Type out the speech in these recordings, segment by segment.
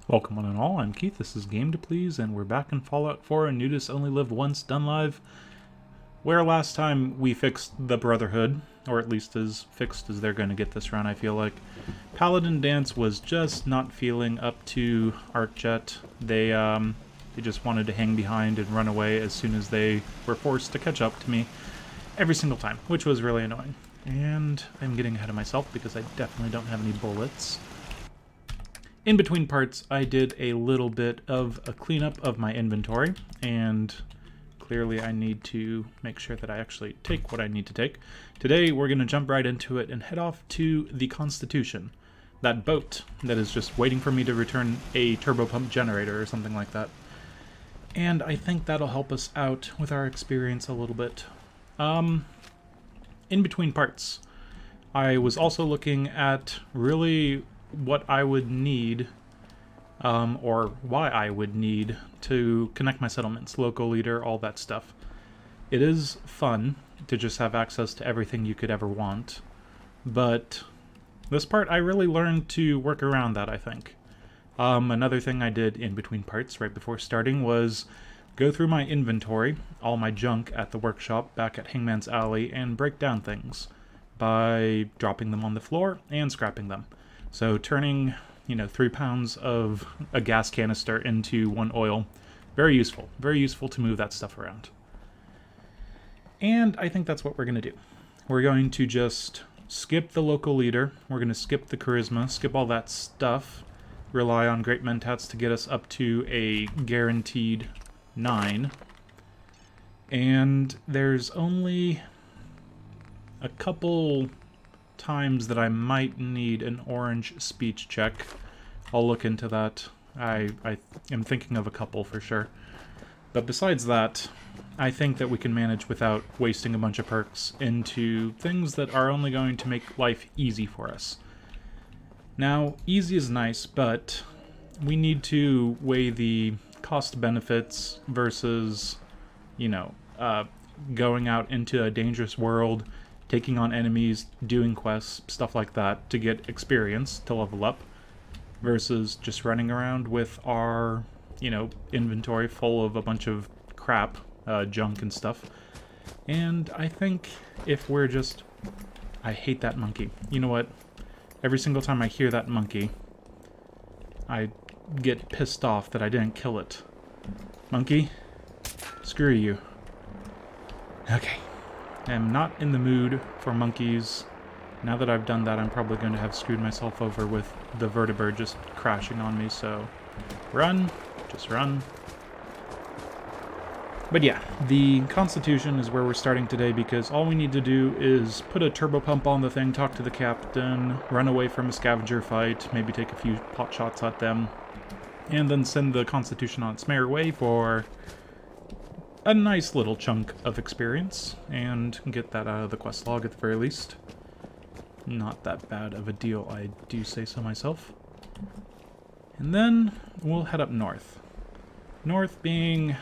Welcome one and all, I'm Keith, this is Game to Please, and we're back in Fallout 4 and Nudists Only Live Once Done Live, where last time we fixed the Brotherhood, or at least as fixed as they're going to get this run, I feel like. Paladin Danse was just not feeling up to ArcJet. They just wanted to hang behind and run away as soon as they were forced to catch up to me every single time, which was really annoying. And I'm getting ahead of myself because I definitely don't have any bullets. In between parts, I did a little bit of a cleanup of my inventory, and clearly I need to make sure that I actually take what I need to take. Today, we're going to jump right into it and head off to the Constitution, that boat that is just waiting for me to return a turbo pump generator or something like that. And I think that'll help us out with our experience a little bit. In between parts, I was also looking at really what I would need, or why I would need to connect my settlements, local leader, all that stuff. It is fun to just have access to everything you could ever want, but this part I really learned to work around that, I think. Another thing I did in between parts right before starting was go through my inventory, all my junk at the workshop back at Hangman's Alley, and break down things by dropping them on the floor and scrapping them. So turning, 3 pounds of a gas canister into 1 oil, very useful to move that stuff around. And I think that's what we're going to do. We're going to just skip the local leader, we're going to skip the charisma, skip all that stuff, rely on great mentats to get us up to a guaranteed 9. And there's only a couple times that I might need an orange speech check. I'll look into that. I am thinking of a couple for sure. But besides that, I think that we can manage without wasting a bunch of perks into things that are only going to make life easy for us. Now, easy is nice, but we need to weigh the cost benefits versus, going out into a dangerous world, taking on enemies, doing quests, stuff like that, to get experience, to level up, versus just running around with our, inventory full of a bunch of crap, junk and stuff. And I think if we're just... I hate that monkey. You know what? Every single time I hear that monkey, I get pissed off that I didn't kill it. Monkey, screw you. Okay. I'm not in the mood for monkeys. Now that I've done that, I'm probably going to have screwed myself over with the vertibird just crashing on me, so run, just run. But yeah, the Constitution is where we're starting today because all we need to do is put a turbo pump on the thing, talk to the captain, run away from a scavenger fight, maybe take a few pot shots at them, and then send the Constitution on its merry way for a nice little chunk of experience, and get that out of the quest log at the very least. Not that bad of a deal, I do say so myself. And then we'll head up north. North being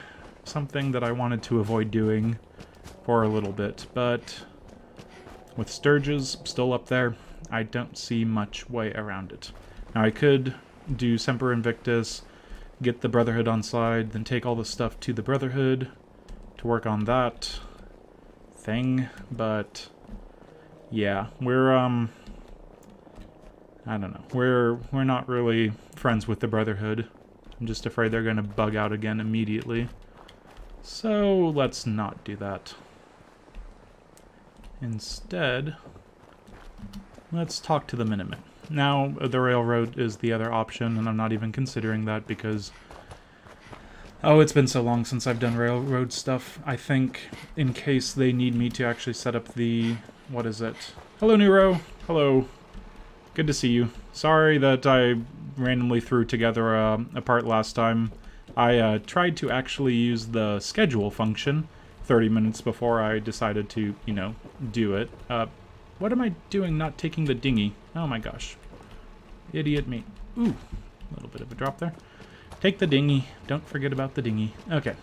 something that I wanted to avoid doing for a little bit, but with Sturges still up there, I don't see much way around it. Now I could do Semper Invictus, get the Brotherhood on side, then take all the stuff to the Brotherhood to work on that thing, but yeah, we're I don't know, we're not really friends with the Brotherhood. I'm just afraid they're gonna bug out again immediately, so let's not do that. Instead, let's talk to the Minutemen. Now the railroad is the other option, and I'm not even considering that because it's been so long since I've done railroad stuff. I think in case they need me to actually set up the... what is it? Hello, Nero! Hello. Good to see you. Sorry that I randomly threw together a part last time. I tried to actually use the schedule function 30 minutes before I decided to, do it. What am I doing not taking the dinghy? Oh my gosh. Idiot me. Ooh, a little bit of a drop there. Take the dinghy. Don't forget about the dinghy. Okay.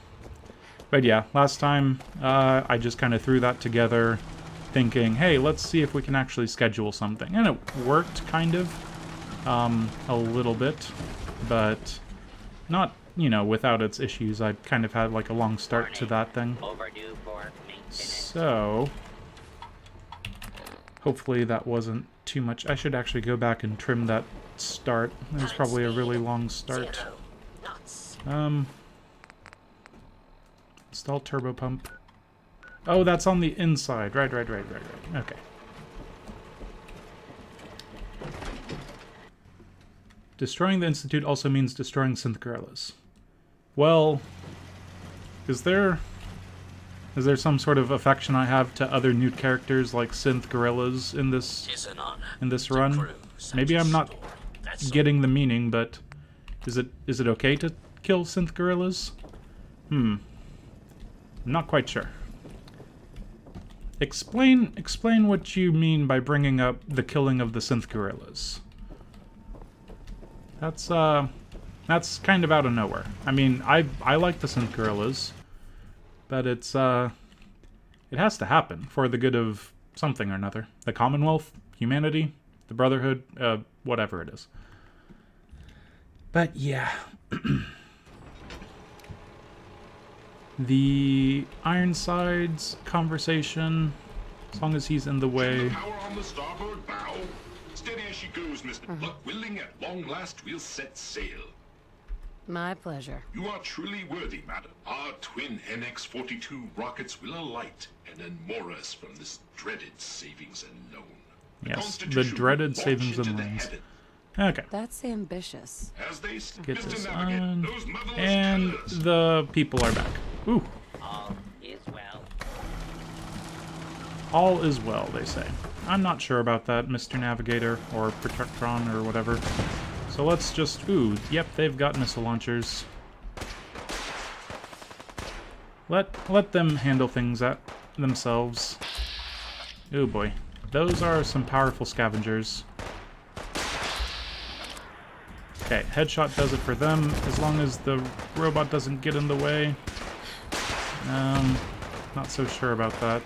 But yeah, last time I just kind of threw that together thinking, hey, let's see if we can actually schedule something. And it worked, kind of. a little bit, but not, you know, without its issues. I kind of had like a long start to that thing. So, hopefully that wasn't too much. I should actually go back and trim that start. It was probably a really long start. Install turbo pump. Oh, that's on the inside. Right. Okay. Destroying the Institute also means destroying synth gorillas. Well, is there some sort of affection I have to other new characters like synth gorillas in this run? Maybe I'm not getting the meaning, but is it okay to kill synth gorillas? I'm not quite sure. Explain what you mean by bringing up the killing of the synth gorillas. That's kind of out of nowhere. I mean, I like the synth gorillas, but it has to happen for the good of something or another. The Commonwealth, humanity, the Brotherhood, whatever it is. But yeah. The Ironsides conversation, as long as he's in the way. Power on the starboard bow. Steady as she goes, Mr. Luck willing, at long last we'll set sail. My pleasure. You are truly worthy, madam. Our twin NX-42 rockets will alight and unmoor us from this dreaded savings and loan. Yes, the dreaded savings and loans. Okay. That's ambitious. As they Get this navigate, on. those motherless And colors. the people are back. Ooh. All is well. All is well, they say. I'm not sure about that, Mr. Navigator, or Protectron, or whatever. So let's just... Ooh, yep, they've got missile launchers. Let them handle things at themselves. Oh boy. Those are some powerful scavengers. Okay, headshot does it for them, as long as the robot doesn't get in the way. Not so sure about that.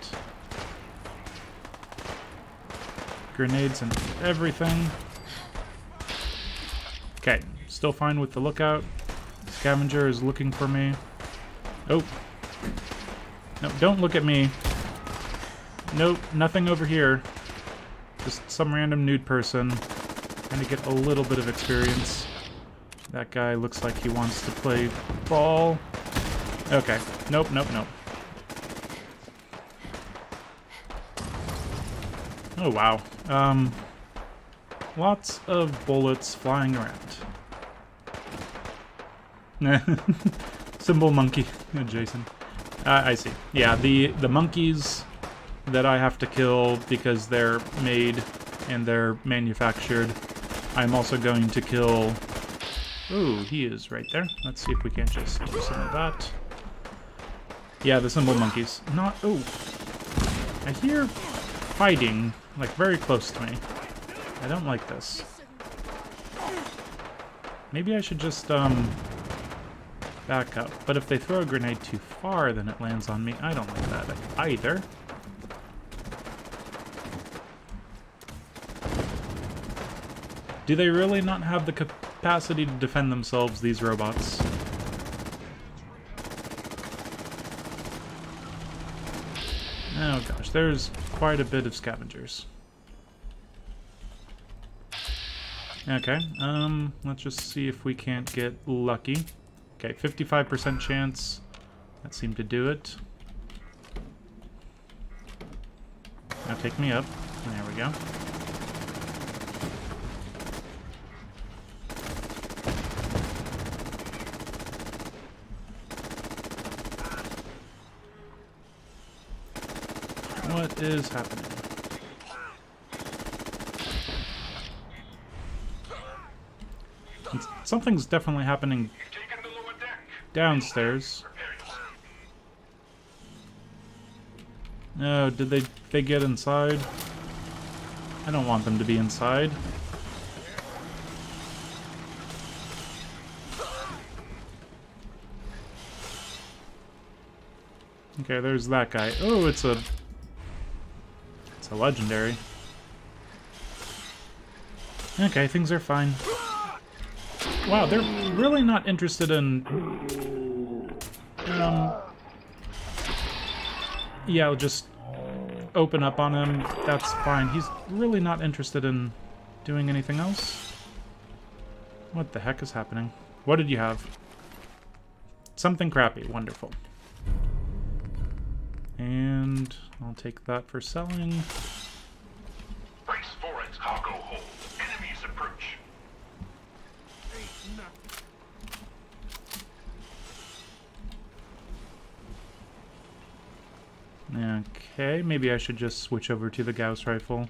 Grenades and everything. Okay, still fine with the lookout. Scavenger is looking for me. Oh. No, don't look at me. Nope, nothing over here. Just some random nude person. Trying to get a little bit of experience. That guy looks like he wants to play ball. Okay. Nope. Oh, wow. Lots of bullets flying around. Symbol monkey adjacent. I see. Yeah, the monkeys that I have to kill because they're made and they're manufactured, I'm also going to kill... Ooh, he is right there. Let's see if we can't just do some of that. Yeah, the symbol monkeys. Not... Oh. I hear fighting, like, very close to me. I don't like this. Maybe I should just, back up. But if they throw a grenade too far, then it lands on me. I don't like that either. Do they really not have the capacity to defend themselves, these robots? Oh gosh, there's quite a bit of scavengers. Okay, let's just see if we can't get lucky. Okay, 55% chance. That seemed to do it. Now take me up. There we go. What is happening? Something's definitely happening downstairs. No, did they get inside? I don't want them to be inside. Okay, there's that guy. Oh, it's a legendary. Okay, things are fine. Wow, they're really not interested in... Yeah, I'll just open up on him. That's fine. He's really not interested in doing anything else. What the heck is happening? What did you have? Something crappy. Wonderful. And I'll take that for selling. Brace for its cargo hold. Enemies approach. Okay, maybe I should just switch over to the Gauss rifle.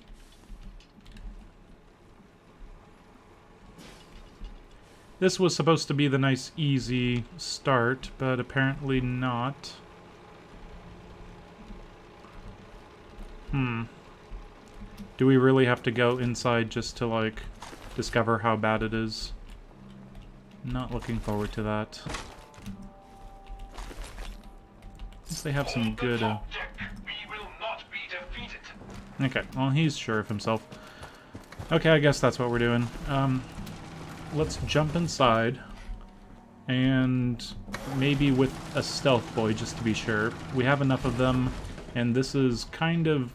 This was supposed to be the nice, easy start, but apparently not. Do we really have to go inside just to, like, discover how bad it is? Not looking forward to that. At least they have some good, We will not be defeated. Okay, well, he's sure of himself. Okay, I guess that's what we're doing. Let's jump inside. And maybe with a stealth boy, just to be sure. We have enough of them, and this is kind of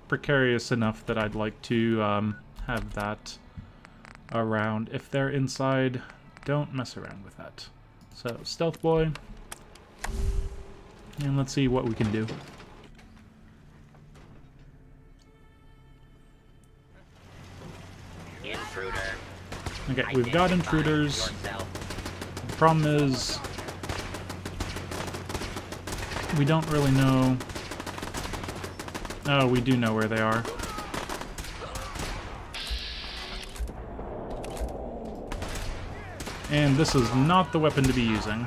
precarious enough that I'd like to have that around. If they're inside, don't mess around with that. So, stealth boy. And let's see what we can do. Intruder. Okay, we've got intruders. The problem is we don't really know. Oh, we do know where they are. And this is not the weapon to be using.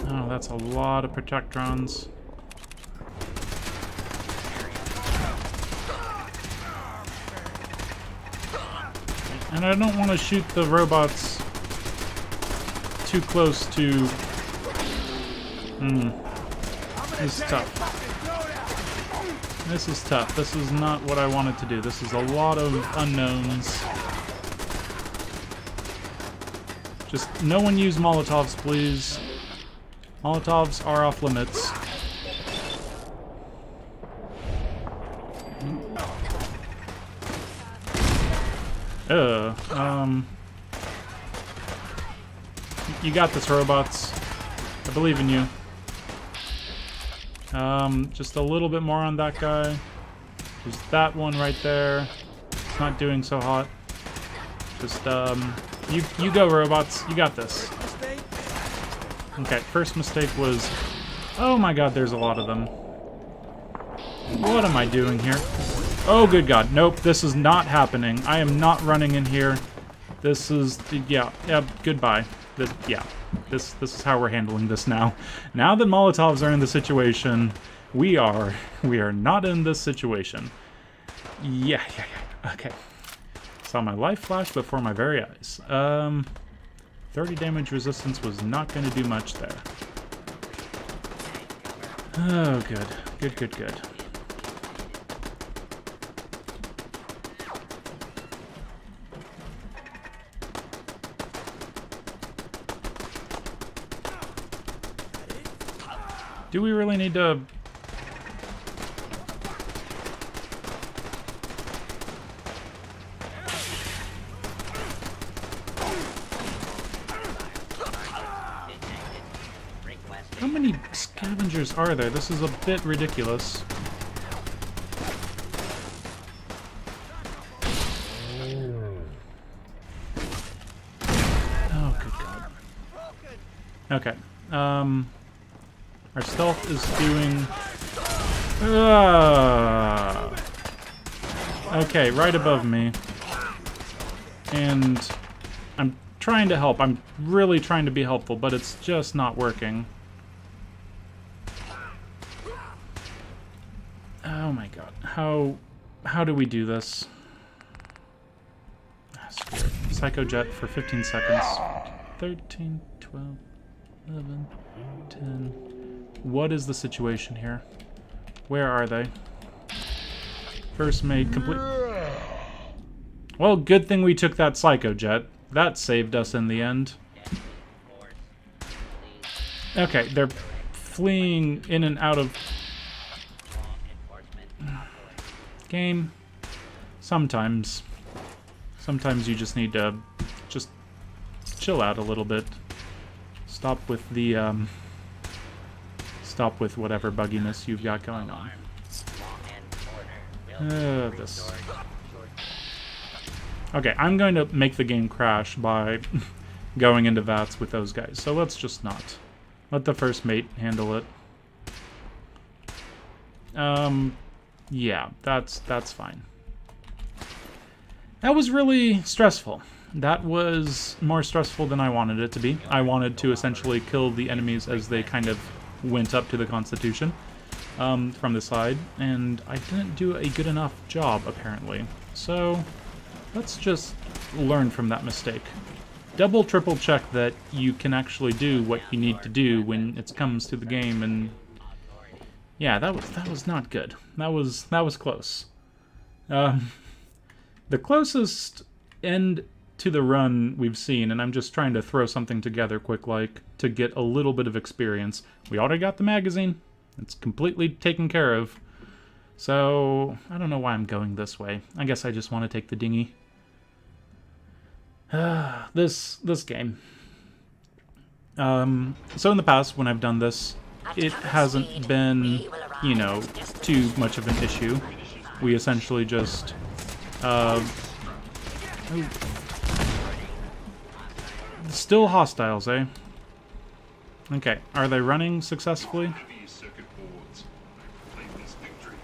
Oh, that's a lot of protectrons. And I don't want to shoot the robots too close to... This is tough. This is tough. This is not what I wanted to do. This is a lot of unknowns. Just no one use Molotovs, please. Molotovs are off limits. You got this, robots. I believe in you. Just a little bit more on that guy. There's that one right there. It's not doing so hot. Just, you go, robots. You got this. Okay, first mistake was... Oh my god, there's a lot of them. What am I doing here? Oh, good god. Nope, this is not happening. I am not running in here. This is... Yeah, goodbye. This is how we're handling this now. Now that Molotovs are in the situation, we are not in this situation. Yeah. Okay. Saw my life flash before my very eyes. 30 damage resistance was not going to do much there. Oh, good. Good. Do we really need to... How many scavengers are there? This is a bit ridiculous. Oh, good god. Okay. Our stealth is doing... Okay, right above me. And I'm trying to help. I'm really trying to be helpful, but it's just not working. Oh my god. How do we do this? Screw it. ArcJet for 15 seconds. 13, 12, 11, 10... What is the situation here? Where are they? First mate complete. Well, good thing we took that psycho jet. That saved us in the end. Okay, they're fleeing in and out of game. Sometimes you just need to just chill out a little bit. Stop with the stop with whatever bugginess you've got going on. This. Okay, I'm going to make the game crash by going into VATS with those guys. So let's just not. Let the first mate handle it. Yeah, that's fine. That was really stressful. That was more stressful than I wanted it to be. I wanted to essentially kill the enemies as they kind of went up to the Constitution from the side, and I didn't do a good enough job, apparently. So let's just learn from that mistake. Double, triple check that you can actually do what you need to do when it comes to the game, and yeah, that was not good. That was close. The closest end to the run we've seen, and I'm just trying to throw something together quick like to get a little bit of experience. We already got the magazine. It's completely taken care of. So I don't know why I'm going this way. I guess I just want to take the dinghy. This game. So in the past, when I've done this, it hasn't been, you know, too much of an issue. We essentially just, still hostiles, eh? Okay, are they running successfully? Heavy circuit boards. I proclaim this victory.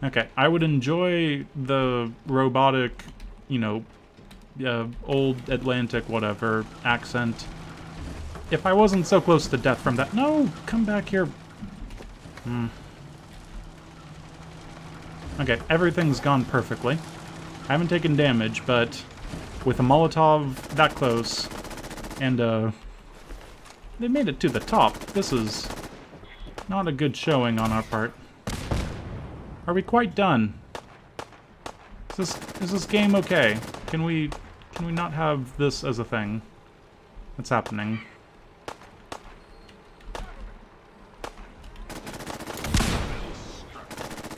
Okay, I would enjoy the robotic, you know, old Atlantic whatever accent if I wasn't so close to death from that. No, come back here. Okay, everything's gone perfectly. I haven't taken damage, but with a Molotov that close, and they made it to the top. This is not a good showing on our part. Are we quite done? Is this game okay? Can we not have this as a thing? What's happening?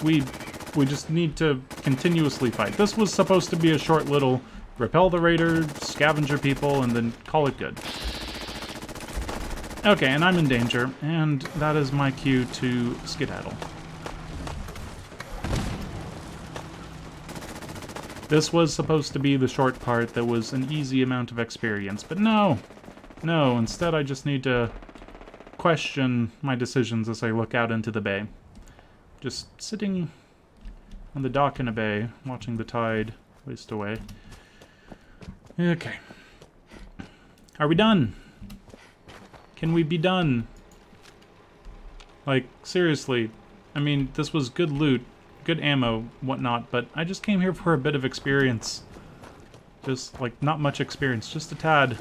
We just need to continuously fight. This was supposed to be a short little repel the raiders, scavenger people, and then call it good. Okay, and I'm in danger, and that is my cue to skedaddle. This was supposed to be the short part that was an easy amount of experience, but no! No, instead I just need to question my decisions as I look out into the bay. Just sitting on the dock in a bay, watching the tide waste away. Okay. Are we done? Can we be done? Like, seriously. I mean, this was good loot, good ammo, whatnot, but I just came here for a bit of experience. Just, like, not much experience, just a tad.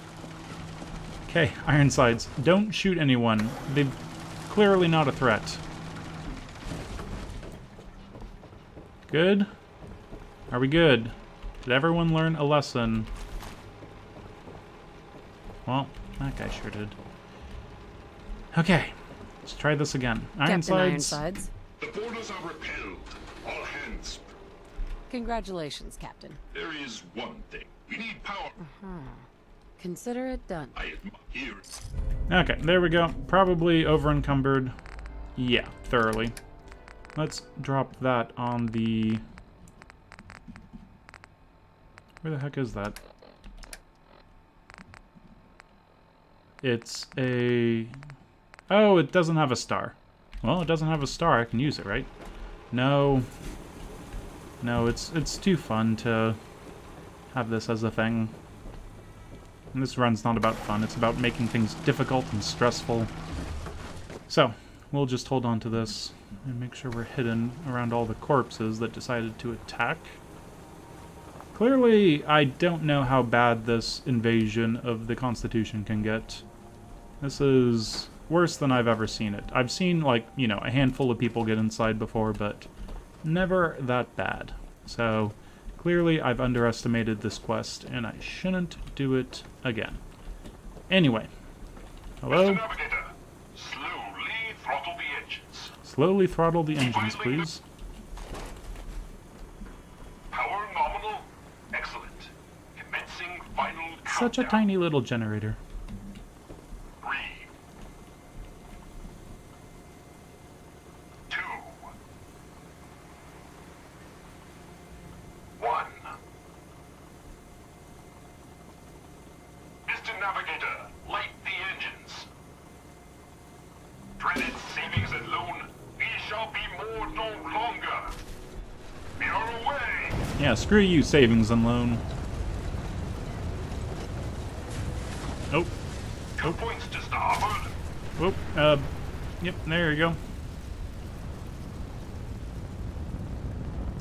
Okay, Ironsides, don't shoot anyone. They're clearly not a threat. Good? Are we good? Did everyone learn a lesson? Well, that guy sure did. Okay, let's try this again. Captain Ironsides. Ironsides. The borders are repelled. All hands. Congratulations, Captain. There is one thing. We need power. Consider it done. I admire. Okay, there we go. Probably over-encumbered. Yeah, thoroughly. Let's drop that on the... Where the heck is that? It's a... Oh, it doesn't have a star. Well, it doesn't have a star. I can use it, right? No. No, it's too fun to have this as a thing. And this run's not about fun. It's about making things difficult and stressful. So, we'll just hold on to this and make sure we're hidden around all the corpses that decided to attack. Clearly, I don't know how bad this invasion of the Constitution can get. This is worse than I've ever seen it. I've seen, like, you know, a handful of people get inside before, but never that bad. So, clearly I've underestimated this quest, and I shouldn't do it again. Anyway. Hello? Mr. Navigator, slowly throttle the engines. Slowly throttle the engines, please. Power nominal. Excellent. Commencing final countdown. Such a tiny little generator. 3, 2, 1. Mr. Navigator, light the engines. Dreaded savings and loan, we shall be more no longer. We are away. Yeah, screw you, savings and loan. Oh. 2 points to starboard. Oh, yep, there you go.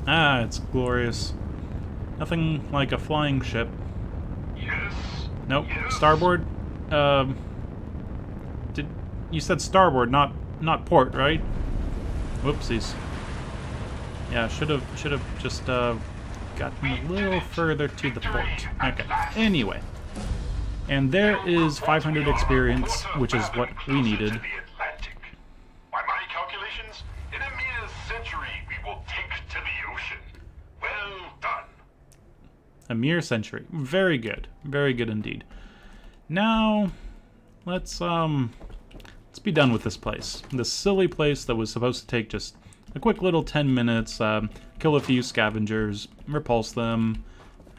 Ah, it's glorious. Nothing like a flying ship. Yes. Nope, Yes. starboard. You said starboard, not port, right? Whoopsies. Yeah, should have just gotten a little further to the port. Okay. Anyway, and there is 500 experience, which is what we needed. To the Atlantic. By my calculations, in a mere century, we will take to the ocean. Well done. A mere century. Very good. Very good indeed. Now, let's be done with this place. This silly place that was supposed to take just a quick little 10 minutes, kill a few scavengers, repulse them,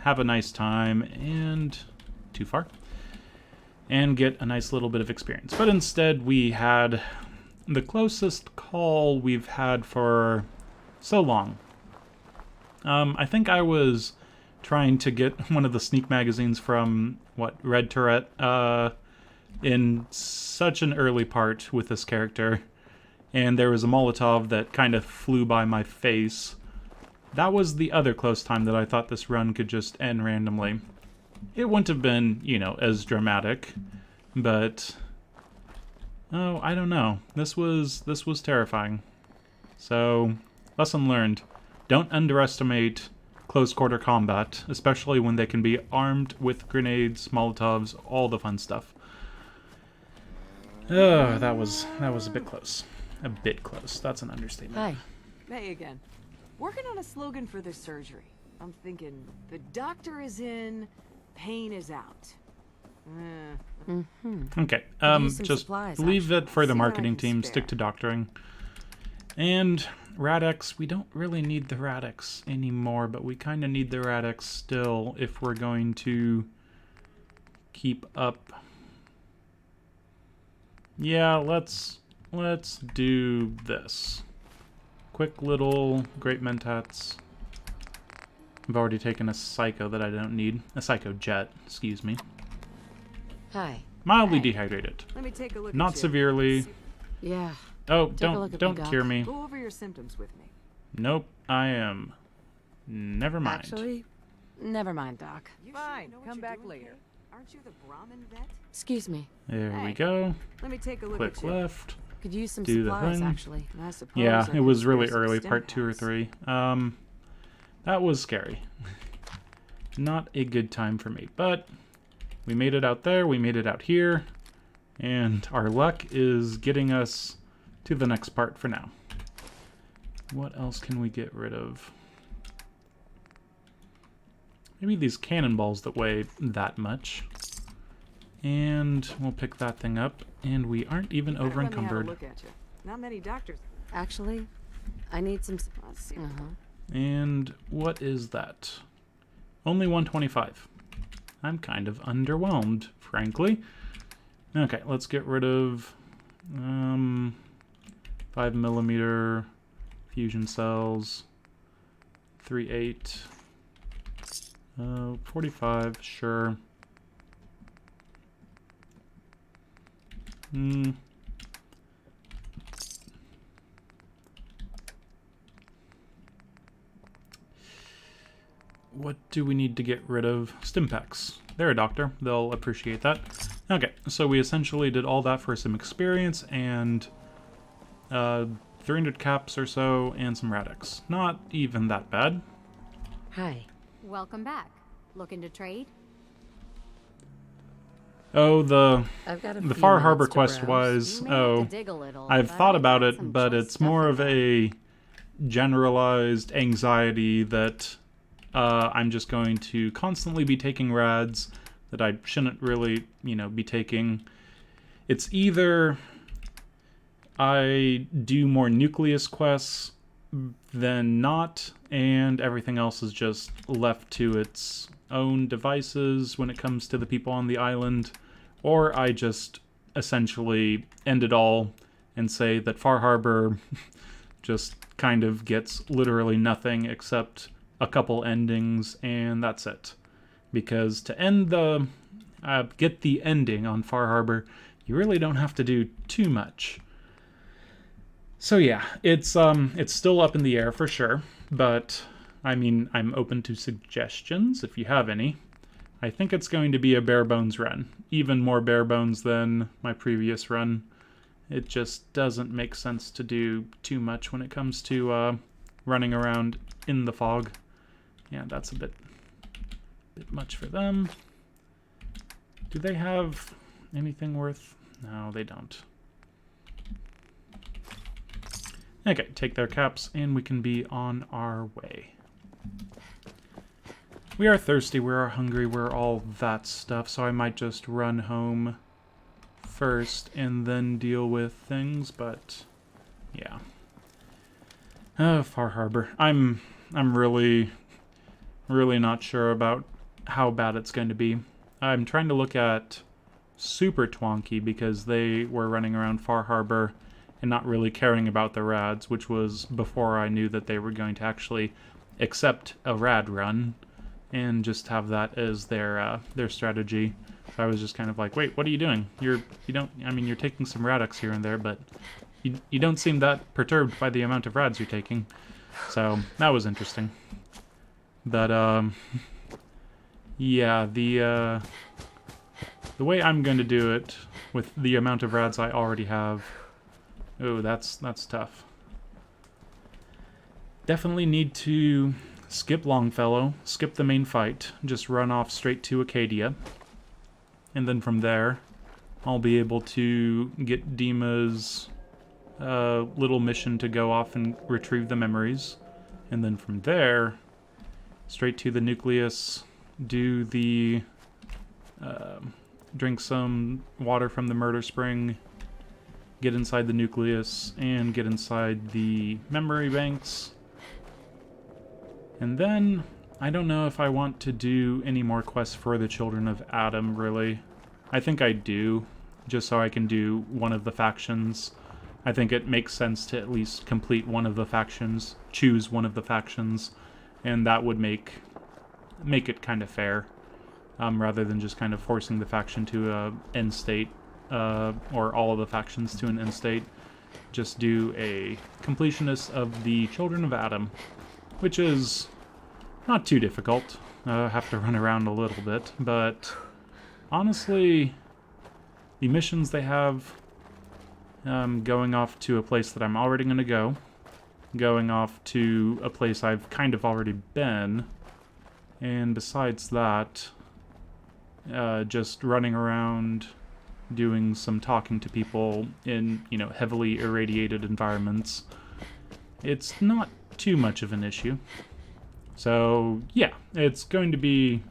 have a nice time, and... too far? And get a nice little bit of experience. But instead, we had the closest call we've had for so long. I think I was trying to get one of the sneak magazines from, what, Red Turret, in such an early part with this character, and there was a Molotov that kind of flew by my face. That was the other close time that I thought this run could just end randomly. It wouldn't have been, you know, as dramatic, but... oh, I don't know. This was terrifying. So, lesson learned. Don't underestimate close quarter combat, especially when they can be armed with grenades, Molotovs, all the fun stuff. Oh, that was a bit close. A bit close. That's an understatement. Hi. Hey again. Working on a slogan for this surgery. I'm thinking, the doctor is in, pain is out. Okay, use some just supplies, leave it for the See what I marketing can team, spare. stick to doctoring. And Radix, we don't really need the Radix anymore, but we kind of need the Radix still if we're going to keep up. Yeah, let's do this. Quick little Great Mentats. I've already taken a Psycho that I don't need. A Psycho Jet, excuse me. Hi. Mildly Hey. dehydrated. Let me take a look Not at you. severely. Yeah. Oh, a look don't at me, don't Doc. cure me. Go over your symptoms with me. Nope, I am. Never mind. Actually, never mind, Doc. Fine, come back later. Aren't you the Brahmin vet? Excuse me. There we Hey. go. Let me take a look Click at you. left. Could use some Do the supplies, thing. actually. I suppose Yeah, I it was could really use some early, stim part 2 or packs. 3. That was scary. Not a good time for me, but we made it out there, we made it out here, and our luck is getting us to the next part for now. What else can we get rid of? Maybe these cannonballs that weigh that much. And we'll pick that thing up, and we aren't even Better over let me have a encumbered. look at you. Not many doctors. Actually, I need some... Let's see. And what is that? Only 125. I'm kind of underwhelmed, frankly. Okay, let's get rid of 5mm fusion cells. 3.8. 45, sure. What do we need to get rid of? Stim packs. They're a doctor. They'll appreciate that. Okay, so we essentially did all that for some experience and 300 caps or so and some radix. Not even that bad. Hi. Welcome back. Looking to trade? Oh, I've got a the few Far minutes Harbor to quest browse. was, You may have oh, to dig a little, I've but thought I've about got it, some but choice it's stuff more in of there. a generalized anxiety that I'm just going to constantly be taking rads that I shouldn't really, be taking. It's either I do more nucleus quests than not, and everything else is just left to its own devices when it comes to the people on the island, or I just essentially end it all and say that Far Harbor just kind of gets literally nothing except a couple endings, and that's it. Because to end get the ending on Far Harbor, you really don't have to do too much. So yeah, it's still up in the air for sure, but I mean, I'm open to suggestions if you have any. I think it's going to be a bare bones run, even more bare bones than my previous run. It just doesn't make sense to do too much when it comes to running around in the fog. Yeah, that's a bit much for them. Do they have anything worth? No, they don't. Okay, take their caps and we can be on our way. We are thirsty, we are hungry, we're all that stuff, so I might just run home first and then deal with things, but yeah. Far Harbor. I'm really not sure about how bad it's going to be. I'm trying to look at Super Twonky because they were running around Far Harbor and not really caring about the rads, which was before I knew that they were going to actually accept a rad run and just have that as their strategy. So I was just kind of like, wait, what are you doing? You're taking some radix here and there, but you don't seem that perturbed by the amount of rads you're taking. So that was interesting. But yeah, the way I'm going to do it with the amount of rads I already have, oh, that's tough. Definitely need to skip Longfellow, skip the main fight, just run off straight to Acadia. And then from there, I'll be able to get Dima's little mission to go off and retrieve the memories. And then from there, straight to the nucleus, do the drink some water from the murder spring, get inside the nucleus, and get inside the memory banks. And then, I don't know if I want to do any more quests for the Children of Adam, really. I think I do, just so I can do one of the factions. I think it makes sense to at least complete one of the factions, choose one of the factions, and that would make it kind of fair, rather than just kind of forcing the faction to an end state, or all of the factions to an end state. Just do a completionist of the Children of Adam, which is not too difficult. Have to run around a little bit, but honestly, the missions they have, going off to a place that I'm already going to go, going off to a place I've kind of already been, and besides that, just running around doing some talking to people in, heavily irradiated environments. It's not too much of an issue. So, yeah, it's going to be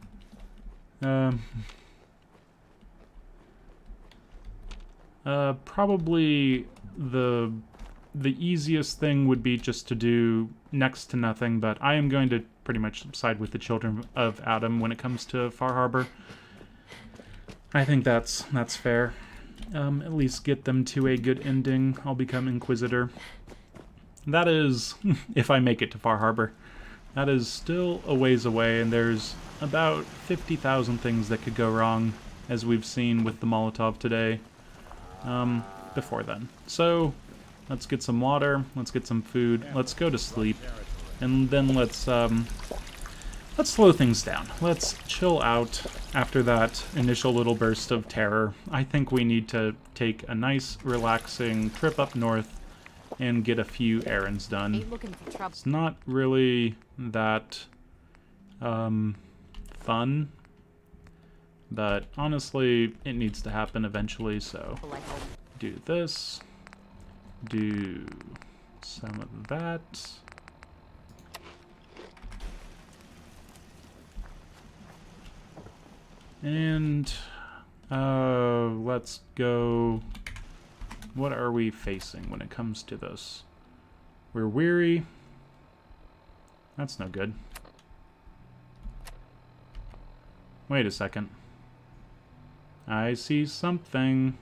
probably the easiest thing would be just to do next to nothing, but I am going to pretty much side with the Children of Adam when it comes to Far Harbor. I think that's fair. At least get them to a good ending. I'll become Inquisitor. That is, if I make it to Far Harbor. That is still a ways away, and there's about 50,000 things that could go wrong, as we've seen with the Molotov today, before then. So, let's get some water, let's get some food, let's go to sleep, and then let's let's slow things down. Let's chill out after that initial little burst of terror. I think we need to take a nice, relaxing trip up north and get a few errands done. Ain't looking for trouble. It's not really that fun, but honestly, it needs to happen eventually, so do this, do some of that. And let's go. What are we facing when it comes to this? We're weary. That's no good. Wait a second. I see something.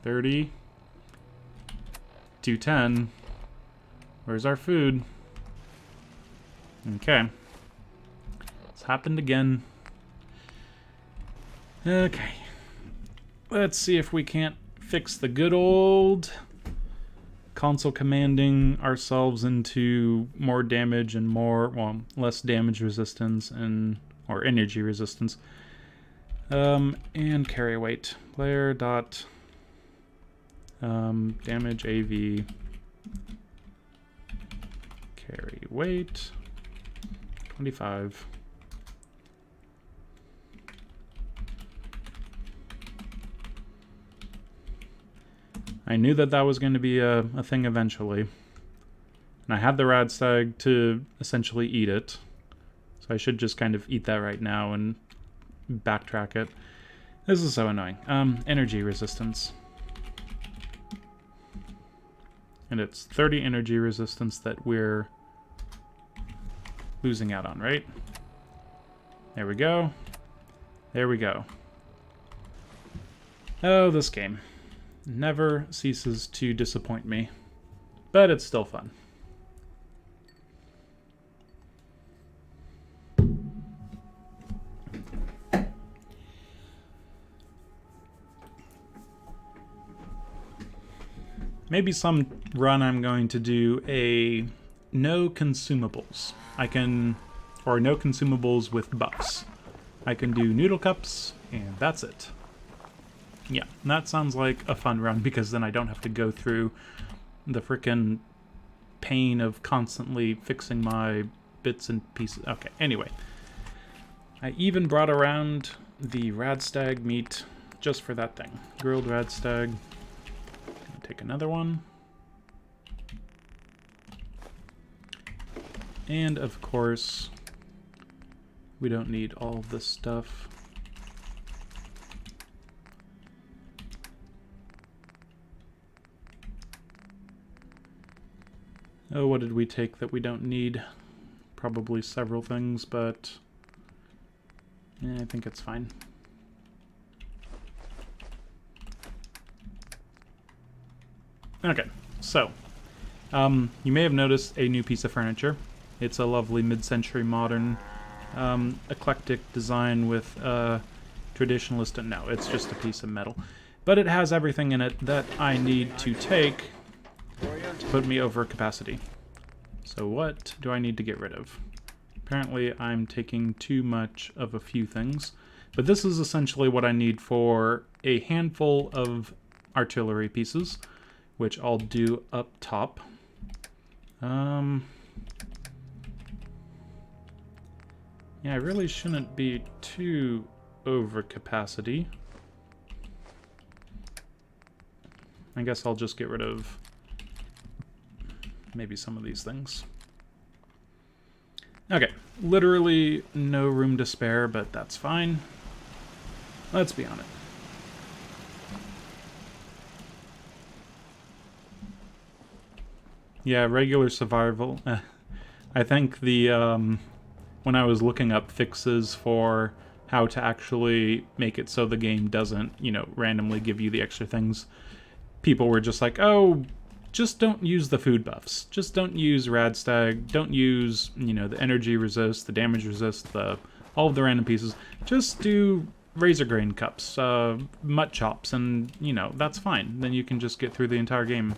30. 210. Where's our food? Okay. It's happened again. Okay. Let's see if we can't fix the good old console commanding ourselves into more damage and more, well, less damage resistance and or energy resistance. And carry weight. Player dot damage AV carry weight 25. I knew that that was going to be a thing eventually. And I had the rad stag to essentially eat it. So I should just kind of eat that right now and backtrack it. This is so annoying. Energy resistance. And it's 30 energy resistance that we're losing out on, right? There we go. There we go. Oh, this game never ceases to disappoint me, but it's still fun. Maybe some run I'm going to do a no consumables. Or no consumables with buffs. I can do noodle cups, and that's it. Yeah, that sounds like a fun run, because then I don't have to go through the frickin' pain of constantly fixing my bits and pieces. Okay, anyway. I even brought around the rad stag meat just for that thing. Grilled rad stag. Take another one. And of course, we don't need all of this stuff. Oh, what did we take that we don't need? Probably several things, but yeah, I think it's fine. Okay, so you may have noticed a new piece of furniture. It's a lovely mid-century modern eclectic design with traditionalist. No, it's just a piece of metal. But it has everything in it that I need to take to put me over capacity. So what do I need to get rid of? Apparently I'm taking too much of a few things. But this is essentially what I need for a handful of artillery pieces, which I'll do up top. Yeah, I really shouldn't be too over capacity. I guess I'll just get rid of maybe some of these things. Okay, literally no room to spare, but that's fine. Let's be on it. Yeah, regular survival. I think the when I was looking up fixes for how to actually make it so the game doesn't, you know, randomly give you the extra things, people were just like, oh, just don't use the food buffs. Just don't use rad stag. Don't use, you know, the energy resist, the damage resist, all of the random pieces. Just do razor grain cups, mutt chops, and, you know, that's fine. Then you can just get through the entire game.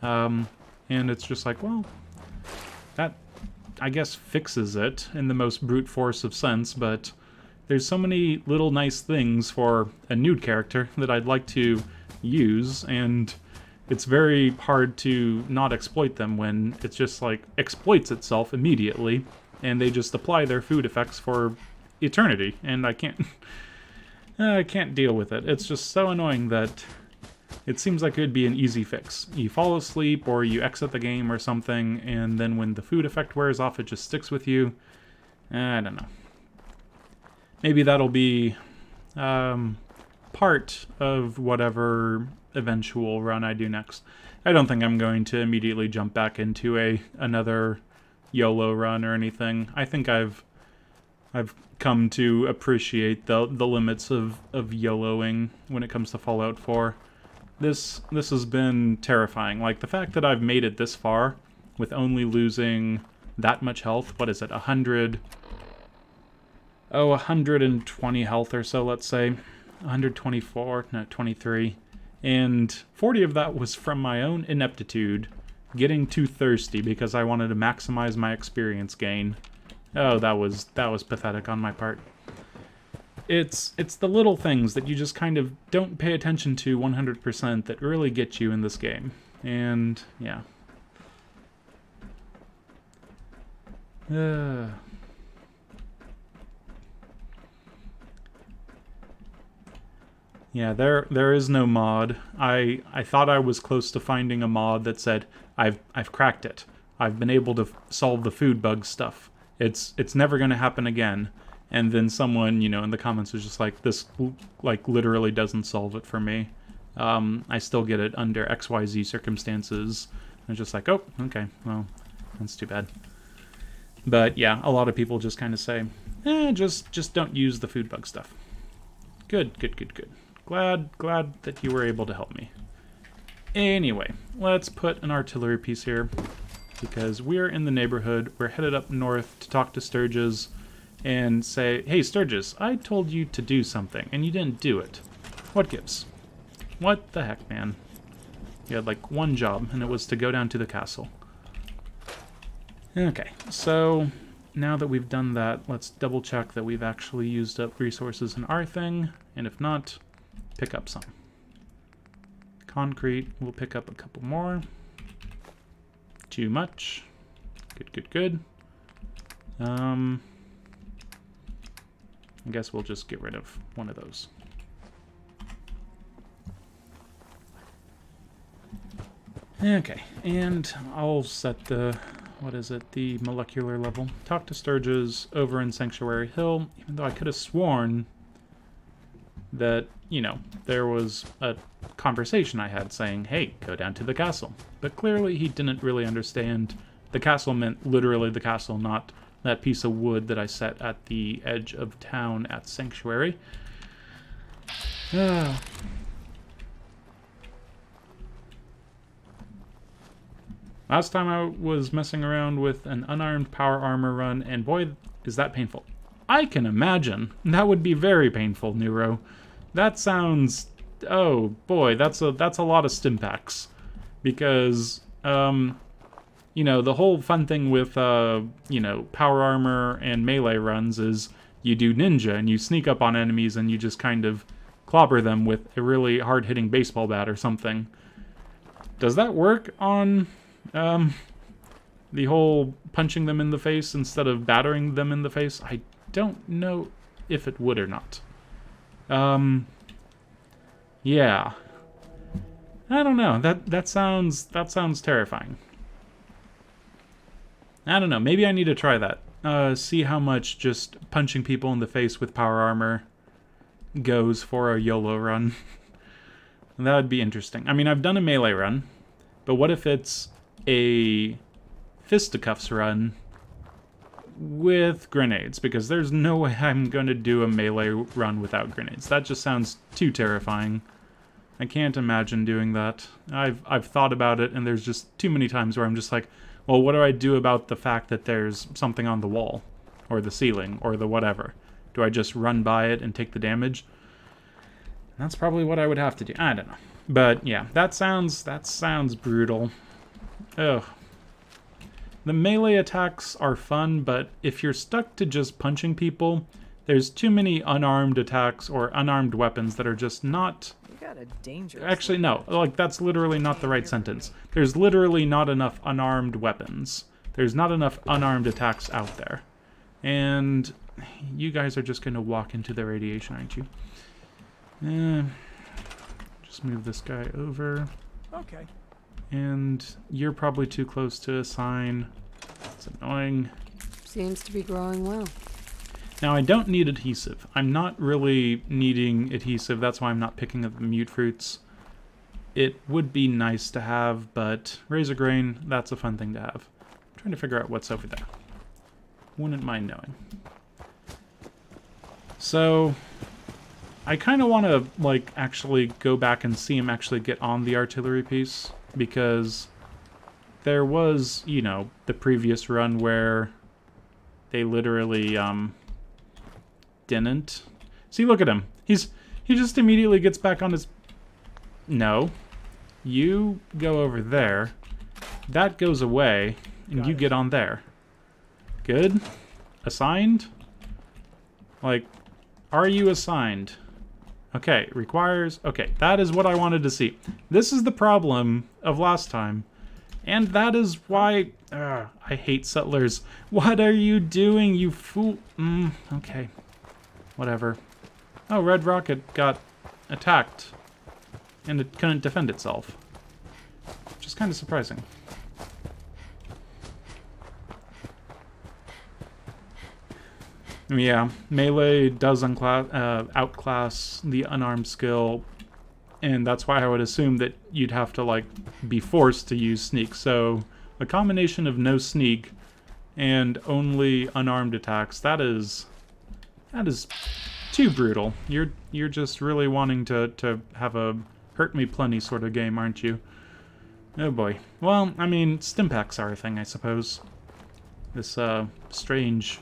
And it's just like, well, that I guess, fixes it in the most brute force of sense, but there's so many little nice things for a nude character that I'd like to use, and it's very hard to not exploit them when it's just like exploits itself immediately, and they just apply their food effects for eternity, and I can't deal with it. It's just so annoying that it seems like it would be an easy fix. You fall asleep or you exit the game or something, and then when the food effect wears off, it just sticks with you. I don't know. Maybe that'll be part of whatever eventual run I do next. I don't think I'm going to immediately jump back into another YOLO run or anything. I think I've come to appreciate the limits of YOLOing when it comes to Fallout 4. This has been terrifying. Like, the fact that I've made it this far with only losing that much health. What is it? 120 health or so, let's say. 124, no, 23. And 40 of that was from my own ineptitude, getting too thirsty because I wanted to maximize my experience gain. Oh, that was pathetic on my part. It's the little things that you just kind of don't pay attention to 100% that really get you in this game. And, yeah. Yeah, there is no mod. I thought I was close to finding a mod that said, I've cracked it. I've been able to solve the food bug stuff. It's never going to happen again. And then someone, you know, in the comments was just like, this, like, literally doesn't solve it for me. I still get it under XYZ circumstances. And it's just like, oh, okay, well, that's too bad. But yeah, a lot of people just kind of say, just don't use the food bug stuff. Good. Glad that you were able to help me. Anyway, let's put an artillery piece here, because we're in the neighborhood. We're headed up north to talk to Sturges and say, hey, Sturges, I told you to do something, and you didn't do it. What gives? What the heck, man? You had, like, one job, and it was to go down to the castle. Okay, so now that we've done that, let's double-check that we've actually used up resources in our thing, and if not, pick up some. Concrete, we'll pick up a couple more. Too much. Good. I guess we'll just get rid of one of those. Okay, and I'll set the, the molecular level. Talk to Sturges over in Sanctuary Hill, even though I could have sworn that, you know, there was a conversation I had saying, hey, go down to the castle. But clearly he didn't really understand. The castle meant literally the castle, not that piece of wood that I set at the edge of town at Sanctuary. Last time I was messing around with an unarmed power armor run, and boy, is that painful. I can imagine. That would be very painful, Neuro. That sounds... oh, boy, that's a lot of stimpaks. Because, you know, the whole fun thing with, you know, power armor and melee runs is you do ninja, and you sneak up on enemies, and you just kind of clobber them with a really hard-hitting baseball bat or something. Does that work on... the whole punching them in the face instead of battering them in the face? I don't know if it would or not. Yeah. I don't know. That sounds terrifying. I don't know. Maybe I need to try that. See how much just punching people in the face with power armor goes for a YOLO run. That would be interesting. I mean, I've done a melee run, but what if it's a fisticuffs run with grenades? Because there's no way I'm going to do a melee run without grenades. That just sounds too terrifying. I can't imagine doing that. I've thought about it, and there's just too many times where I'm just like, well, what do I do about the fact that there's something on the wall, or the ceiling, or the whatever? Do I just run by it and take the damage? That's probably what I would have to do. I don't know. But yeah, that sounds brutal. Ugh. The melee attacks are fun, but if you're stuck to just punching people, there's too many unarmed attacks or unarmed weapons that are just not... You got a dangerous... Actually, no. Like, that's literally not the right sentence. There's literally not enough unarmed weapons. There's not enough unarmed attacks out there. And you guys are just going to walk into the radiation, aren't you? Just move this guy over. Okay. And you're probably too close to assign. It's annoying. Seems to be growing well. Now, I don't need adhesive. I'm not really needing adhesive. That's why I'm not picking up the mute fruits. It would be nice to have, but razor grain, that's a fun thing to have. I'm trying to figure out what's over there. Wouldn't mind knowing. So, I kind of want to, like, actually go back and see him actually get on the artillery piece, because there was, you know, the previous run where they literally, didn't. See, look at him. He just immediately gets back on his... No. You go over there. That goes away, and you get on there. Good. Assigned? Like, are you assigned? Okay, requires... Okay, that is what I wanted to see. This is the problem of last time. And that is why... I hate settlers. What are you doing, you fool? Okay. Whatever. Oh, Red Rocket got attacked. And it couldn't defend itself. Which is kind of surprising. Yeah, melee does outclass the unarmed skill, and that's why I would assume that you'd have to, like, be forced to use sneak. So, a combination of no sneak and only unarmed attacks, that is too brutal. You're just really wanting to have a hurt me plenty sort of game, aren't you? Oh boy. Well, I mean, stimpaks are a thing, I suppose. This strange,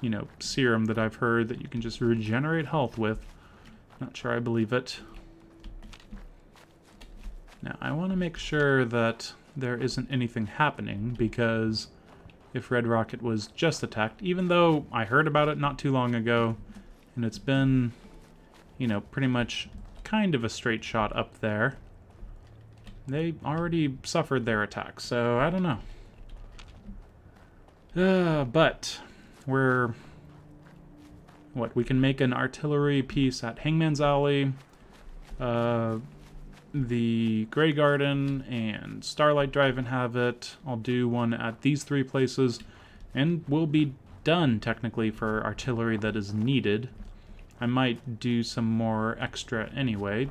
you know, serum that I've heard that you can just regenerate health with. Not sure I believe it. Now, I want to make sure that there isn't anything happening, because if Red Rocket was just attacked, even though I heard about it not too long ago, and it's been, you know, pretty much kind of a straight shot up there, they already suffered their attack, so I don't know. But we're... What, we can make an artillery piece at Hangman's Alley, the Grey Garden, and Starlight Drive and have it. I'll do one at these three places, and we'll be done, technically, for artillery that is needed. I might do some more extra anyway.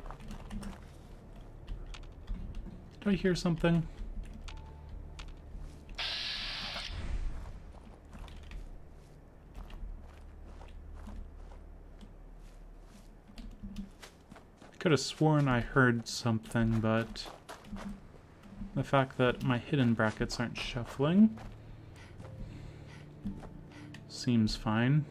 Did I hear something? I could have sworn I heard something, but the fact that my hidden brackets aren't shuffling seems fine.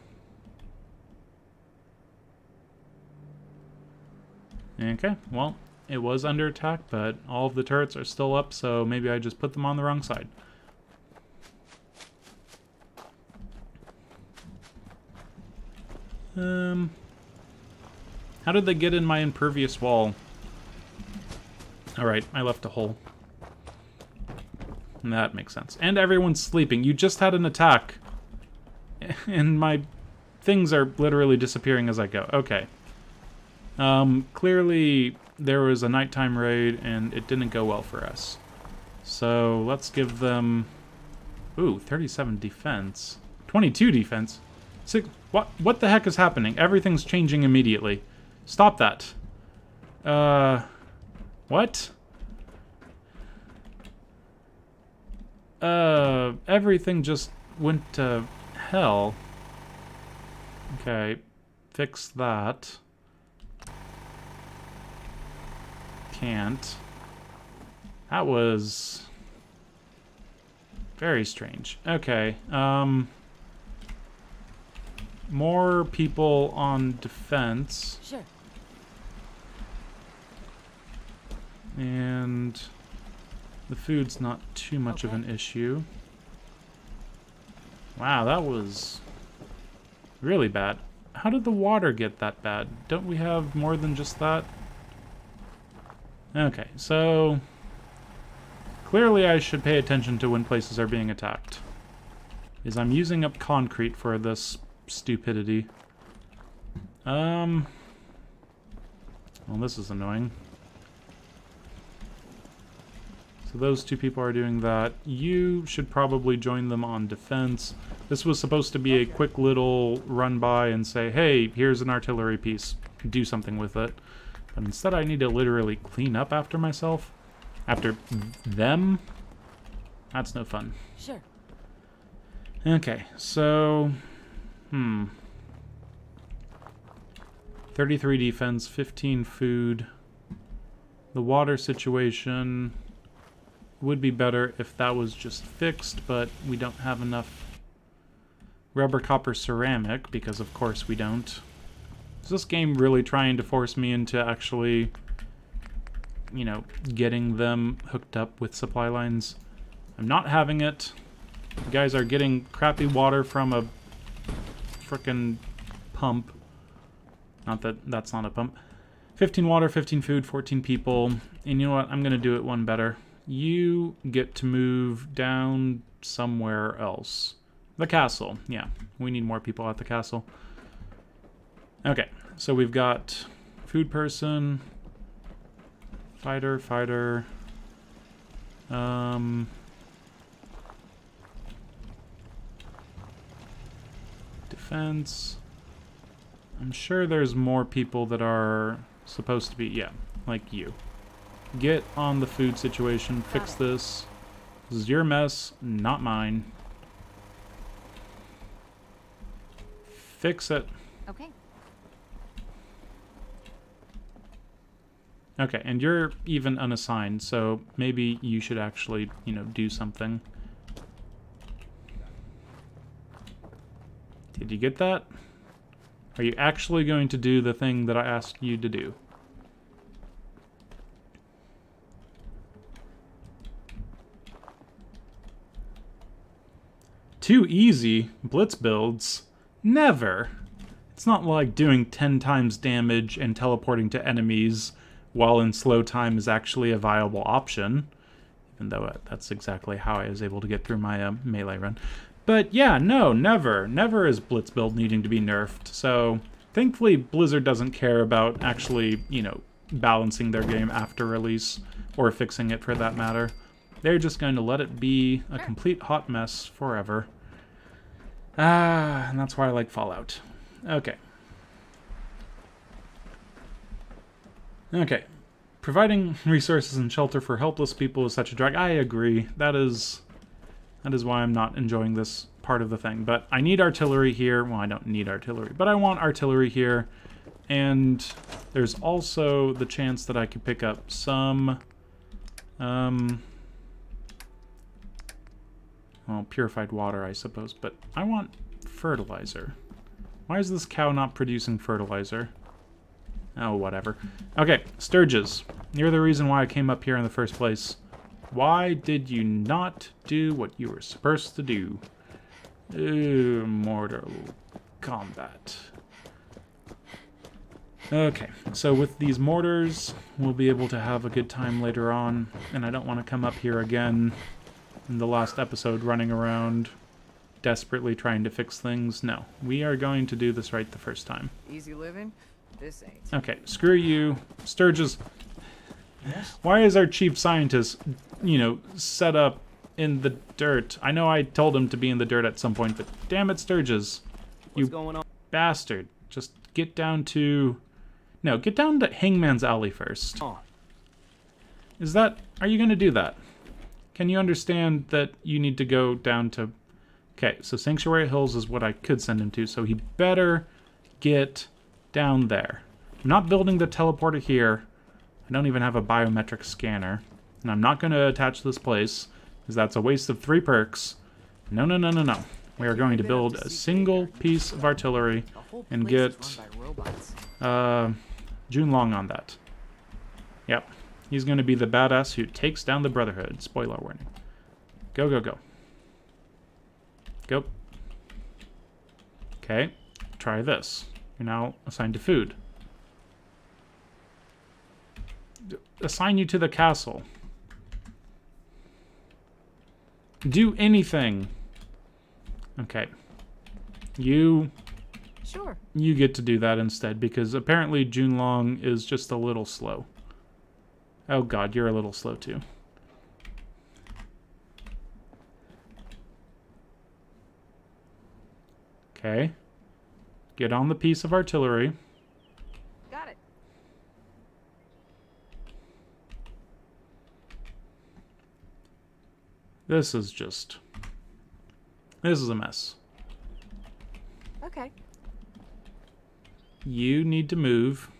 Okay, well, it was under attack, but all of the turrets are still up, so maybe I just put them on the wrong side. How did they get in my impervious wall? Alright, I left a hole. That makes sense. And everyone's sleeping. You just had an attack. And my things are literally disappearing as I go. Okay. Clearly there was a nighttime raid and it didn't go well for us. So let's give them... Ooh, 37 defense. 22 defense. What the heck is happening? Everything's changing immediately. Stop that. What? Everything just went to hell. Okay, fix that. Can't. That was very strange. Okay, more people on defense. Sure. And the food's not too much of an issue. Wow, that was really bad. How did the water get that bad? Don't we have more than just that? Okay, so clearly I should pay attention to when places are being attacked. Because I'm using up concrete for this stupidity. Well, this is annoying. So those two people are doing that. You should probably join them on defense. This was supposed to be a quick little run by and say, hey, here's an artillery piece. Do something with it. But instead I need to literally clean up after myself. After them. That's no fun. Sure. Okay, so... 33 defense, 15 food. The water situation would be better if that was just fixed, but we don't have enough rubber, copper, ceramic, because of course we don't. Is this game really trying to force me into actually, you know, getting them hooked up with supply lines? I'm not having it. You guys are getting crappy water from a frickin' pump. Not that that's not a pump. 15 water, 15 food, 14 people. And you know what? I'm going to do it one better. You get to move down somewhere else. The castle. Yeah, we need more people at the castle. Okay, so we've got food person, fighter, defense. I'm sure there's more people that are supposed to be, yeah, like you. Get on the food situation, fix this. This is your mess, not mine. Fix it. Okay. Okay, and you're even unassigned, so maybe you should actually, you know, do something. Did you get that? Are you actually going to do the thing that I asked you to do? Too easy? Blitz builds? Never! It's not like doing 10 times damage and teleporting to enemies while in slow time is actually a viable option. Even though that's exactly how I was able to get through my melee run. But yeah, no, never. Never is Blitz build needing to be nerfed. So thankfully Blizzard doesn't care about actually, you know, balancing their game after release, or fixing it for that matter. They're just going to let it be a complete hot mess forever. And that's why I like Fallout. Okay. Okay. Providing resources and shelter for helpless people is such a drag. I agree. That is why I'm not enjoying this part of the thing. But I need artillery here. Well, I don't need artillery, but I want artillery here. And there's also the chance that I could pick up some, well, purified water, I suppose. But I want fertilizer. Why is this cow not producing fertilizer? Oh, whatever. Okay, Sturges. You're the reason why I came up here in the first place. Why did you not do what you were supposed to do? Mortar combat. Okay, so with these mortars, we'll be able to have a good time later on, and I don't want to come up here again in the last episode running around desperately trying to fix things. No, we are going to do this right the first time. Easy living? This ain't. Okay, screw you. Sturges. Why is our chief scientist, you know, set up in the dirt? I know I told him to be in the dirt at some point, but damn it, Sturges. What's going on? Bastard. Just get down to... No, get down to Hangman's Alley first. Oh. Is that... Are you going to do that? Can you understand that you need to go down to... Okay, so Sanctuary Hills is what I could send him to, so he better get down there. I'm not building the teleporter here. I don't even have a biometric scanner. And I'm not going to attach this place, because that's a waste of 3 perks. No, no, no, no, no. We are going to build a single piece of artillery and get June Long on that. Yep. He's going to be the badass who takes down the Brotherhood. Spoiler warning. Go, go, go. Go. Okay, try this. You're now assigned to food. Assign you to the castle. Do anything. Okay. Sure. You get to do that instead, because apparently Junlong is just a little slow. Oh god, you're a little slow too. Okay. Get on the piece of artillery. Got it. This is a mess. Okay. You need to move.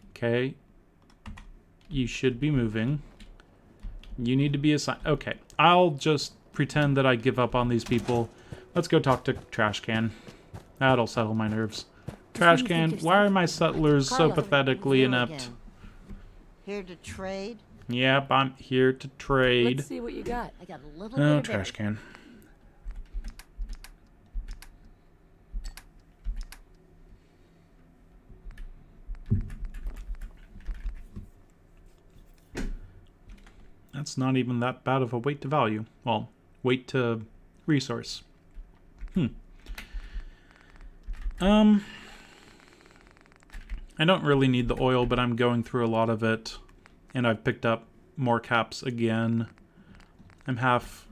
Okay. You should be moving. You need to be assigned. Okay. I'll just pretend that I give up on these people. Let's go talk to Trash Can. That'll settle my nerves. Trash Can, why are my settlers so Carla, pathetically You inept? again. Here to trade? Yep, I'm here to trade. Let's see what you got. I got a little Oh, bit of Trash Can. That's not even that bad of a weight to value. Well, weight to resource. I don't really need the oil, but I'm going through a lot of it. And I've picked up more caps again. I'm half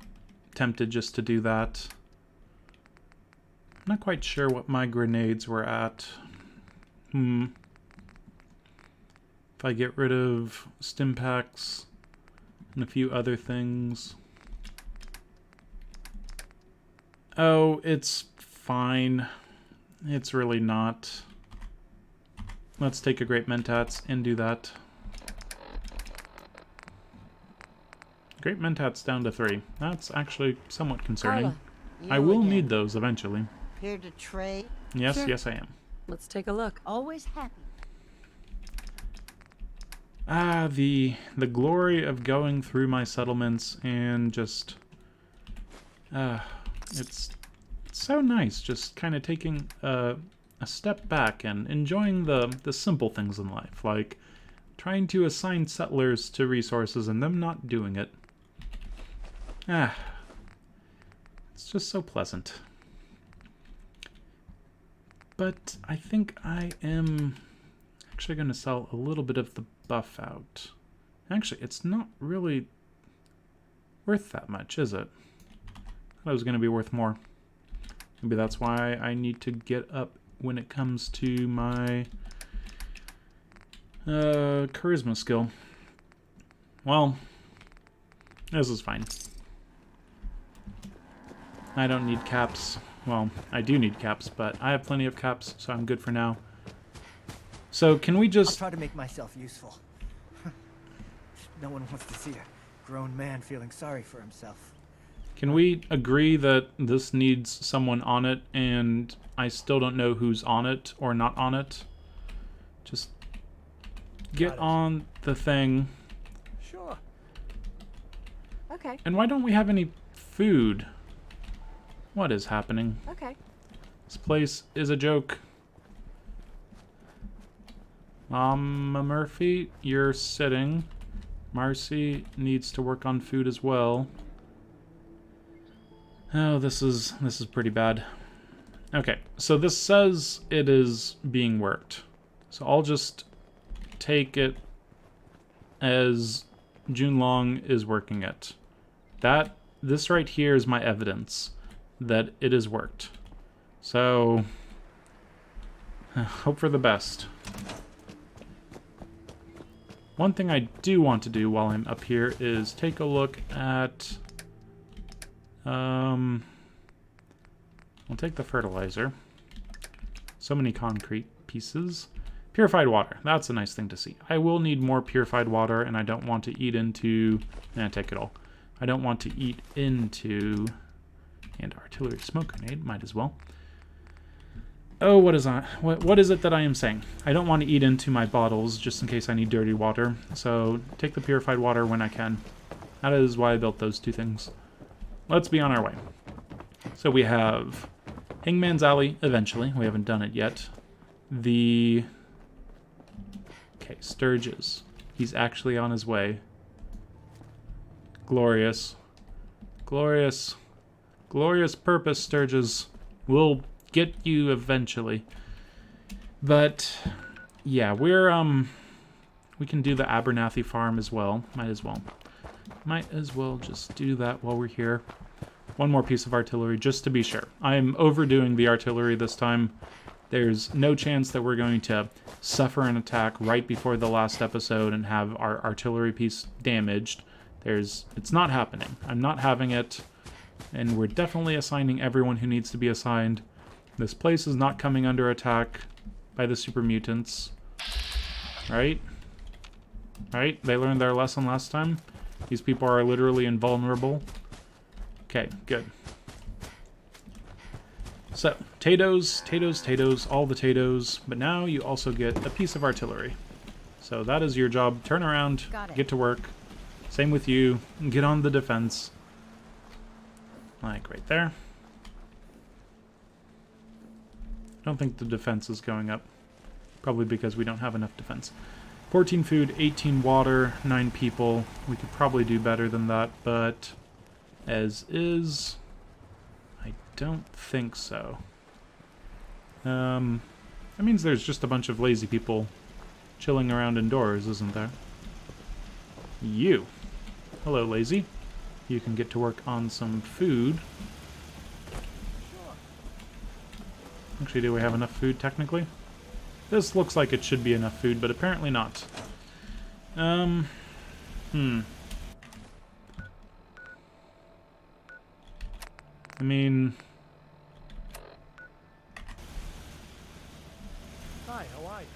tempted just to do that. I'm not quite sure what my grenades were at. If I get rid of stim packs and a few other things. Oh, it's fine. It's really not. Let's take a Great Mentats and do that. Great Mentats down to 3. That's actually somewhat concerning. Carla, You I will again. need those eventually. Here to trade? Yes, Sure. yes I am. Let's take a look. Always happy. Ah, the glory of going through my settlements and just... it's so nice just kind of taking a step back and enjoying the simple things in life, like trying to assign settlers to resources and them not doing it. It's just so pleasant. But I think I am actually going to sell a little bit of the buff out. Actually, it's not really worth that much, is it? I thought it was going to be worth more. Maybe that's why I need to get up when it comes to my charisma skill. Well, this is fine. I don't need caps. Well, I do need caps, but I have plenty of caps, so I'm good for now. So can we I'll just... try to make myself useful. No one wants to see a grown man feeling sorry for himself. Can we agree that this needs someone on it, and I still don't know who's on it or not on it? Just get Got it. on the thing. Sure. Okay. And why don't we have any food? What is happening? Okay. This place is a joke. Mama Murphy, you're sitting. Marcy needs to work on food as well. Oh, this is pretty bad. Okay, so this says it is being worked. So I'll just take it as Junlong is working it. This right here is my evidence that it is worked. So hope for the best. One thing I do want to do while I'm up here is take a look at I'll take the fertilizer. So many concrete pieces. Purified water. That's a nice thing to see. I will need more purified water, and I don't want to eat into... take it all. I don't want to eat into... And artillery smoke grenade. Might as well. Oh, what is it that I am saying? I don't want to eat into my bottles, just in case I need dirty water. So, take the purified water when I can. That is why I built those two things. Let's be on our way. So we have Hangman's Alley, eventually. We haven't done it yet. Okay, Sturgis. He's actually on his way. Glorious. Glorious. Glorious purpose, Sturgis. We'll get you eventually. But, yeah, we can do the Abernathy farm as well. Might as well. Might as well just do that while we're here. One more piece of artillery, just to be sure. I'm overdoing the artillery this time. There's no chance that we're going to suffer an attack right before the last episode and have our artillery piece damaged. It's not happening. I'm not having it. And we're definitely assigning everyone who needs to be assigned. This place is not coming under attack by the super mutants. Right? Right? They learned their lesson last time. These people are literally invulnerable. Okay, good. So, potatoes, all the potatoes, but now you also get a piece of artillery. So that is your job. Turn around, get to work. Same with you. Get on the defense. Like right there. I don't think the defense is going up. Probably because we don't have enough defense. 14 food, 18 water, 9 people. We could probably do better than that, but as is, I don't think so. That means there's just a bunch of lazy people chilling around indoors, isn't there? You. Hello, lazy. You can get to work on some food. Actually, do we have enough food, technically? This looks like it should be enough food, but apparently not. I mean... Hi, how are you?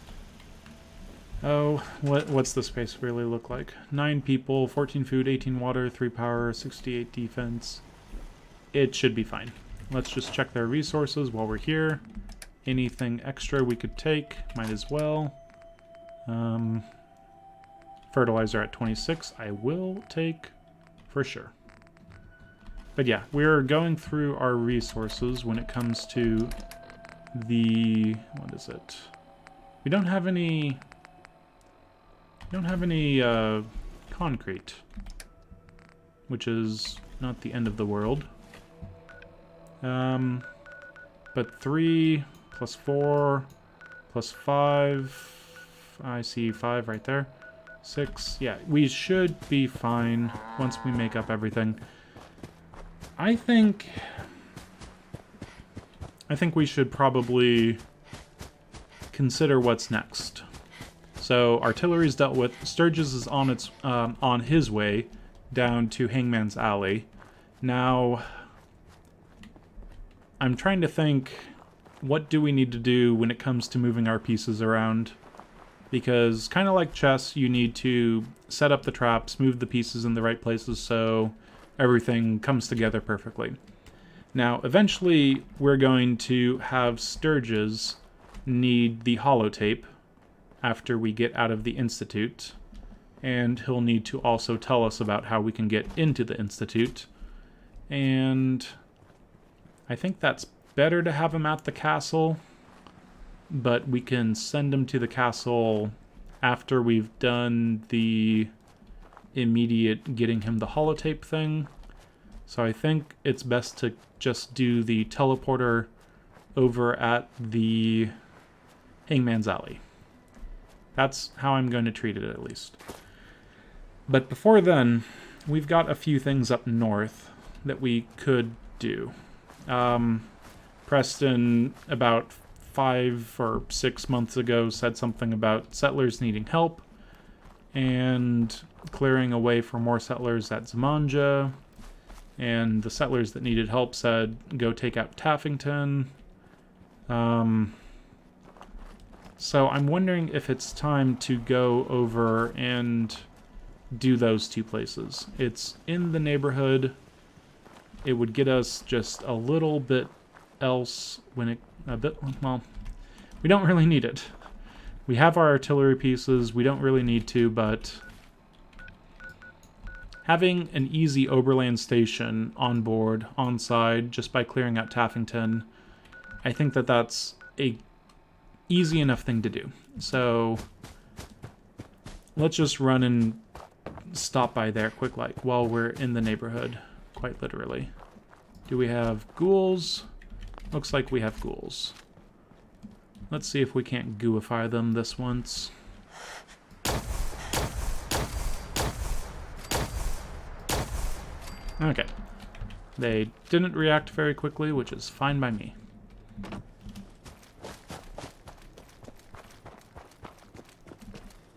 Oh, what's the space really look like? 9 people, 14 food, 18 water, 3 power, 68 defense. It should be fine. Let's just check their resources while we're here. Anything extra we could take, might as well. Fertilizer at 26, I will take for sure. But yeah, we're going through our resources when it comes to the... what is it? We don't have any... concrete, which is not the end of the world. But 3 plus 4 plus 5, I see 5 right there. 6, yeah, we should be fine once we make up everything. I think we should probably consider what's next. So artillery's dealt with. Sturgis is on his way down to Hangman's Alley. Now, I'm trying to think, what do we need to do when it comes to moving our pieces around? Because kind of like chess, you need to set up the traps, move the pieces in the right places so everything comes together perfectly. Now, eventually, we're going to have Sturgis need the holotape after we get out of the Institute, and he'll need to also tell us about how we can get into the Institute, and I think that's better to have him at the castle, but we can send him to the castle after we've done the immediate getting him the holotape thing. So I think it's best to just do the teleporter over at the Hangman's Alley. That's how I'm going to treat it, at least. But before then, we've got a few things up north that we could do. Preston, about 5 or 6 months ago, said something about settlers needing help and clearing a way for more settlers at Zamanja. And the settlers that needed help said, go take out Taffington. So I'm wondering if it's time to go over and do those 2 places. It's in the neighborhood. It would get us just a little bit else when it... well, we don't really need it. We have our artillery pieces. We don't really need to, but... having an easy overland station on board, on side, just by clearing out Taffington, I think that that's a easy enough thing to do. So let's just run and stop by there quick like while we're in the neighborhood, quite literally. Do we have ghouls? Looks like we have ghouls. Let's see if we can't gooify them this once. Okay. They didn't react very quickly, which is fine by me.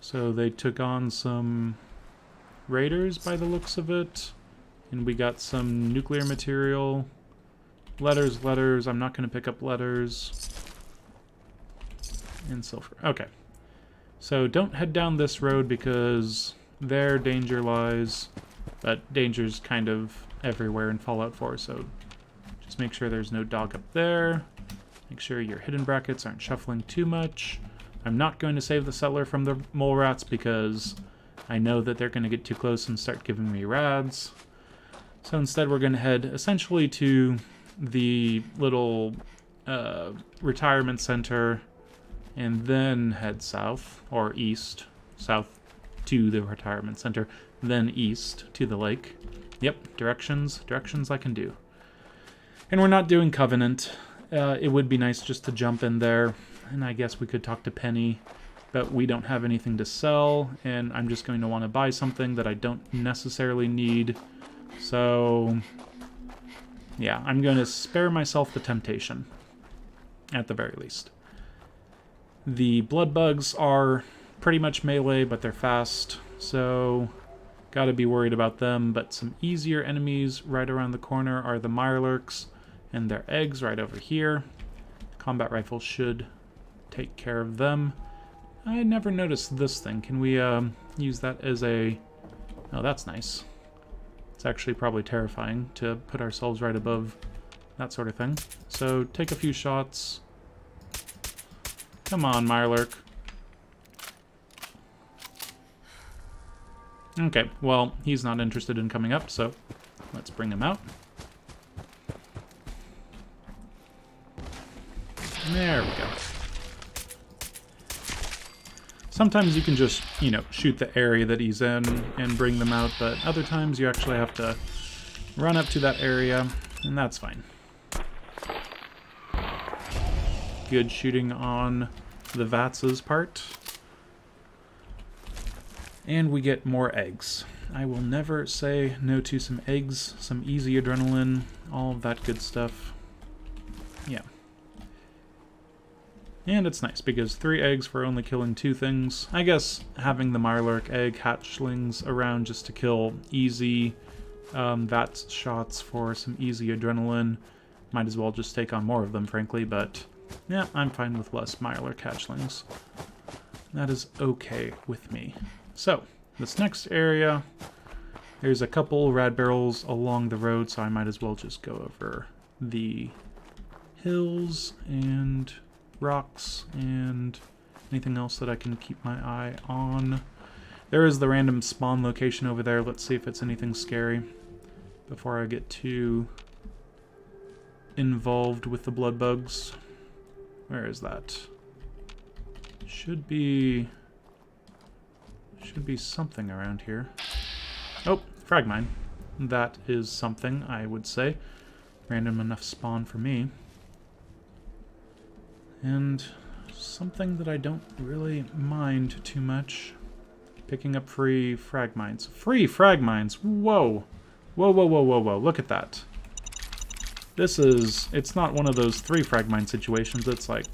So they took on some raiders by the looks of it. And we got some nuclear material. Letters. I'm not going to pick up letters. And silver. Okay. So don't head down this road because there danger lies. But danger's kind of everywhere in Fallout 4, so just make sure there's no dog up there. Make sure your hidden brackets aren't shuffling too much. I'm not going to save the settler from the mole rats because I know that they're going to get too close and start giving me rads. So instead we're going to head essentially to the little retirement center and then head south, or east. South to the retirement center, then east to the lake. Yep, directions I can do. And we're not doing Covenant. It would be nice just to jump in there, and I guess we could talk to Penny, but we don't have anything to sell, and I'm just going to want to buy something that I don't necessarily need. So, yeah, I'm going to spare myself the temptation, at the very least. The blood bugs are pretty much melee, but they're fast, so gotta be worried about them. But some easier enemies right around the corner are the mirelurks and their eggs right over here. Combat rifle should take care of them. I never noticed this thing. Can we use that as a... Oh, that's nice. It's actually probably terrifying to put ourselves right above that sort of thing. So take a few shots. Come on, mirelurk. Okay, well, he's not interested in coming up, so let's bring him out. There we go. Sometimes you can just, you know, shoot the area that he's in and bring them out, but other times you actually have to run up to that area, and that's fine. Good shooting on the Vats's part. And we get more eggs. I will never say no to some eggs, some easy adrenaline, all of that good stuff. Yeah. And it's nice, because 3 eggs for only killing 2 things. I guess having the mirelurk egg hatchlings around just to kill easy VAT shots for some easy adrenaline. Might as well just take on more of them, frankly, but yeah, I'm fine with less mirelurk hatchlings. That is okay with me. So, this next area, there's a couple rad barrels along the road, so I might as well just go over the hills and rocks and anything else that I can keep my eye on. There is the random spawn location over there. Let's see if it's anything scary before I get too involved with the blood bugs. Where is that? Should be something around here. Oh, frag mine. That is something, I would say. Random enough spawn for me. And something that I don't really mind too much. Picking up free frag mines. Free frag mines! Whoa! Whoa, whoa, whoa, whoa, whoa. Look at that. This is... It's not one of those 3 frag mine situations. It's like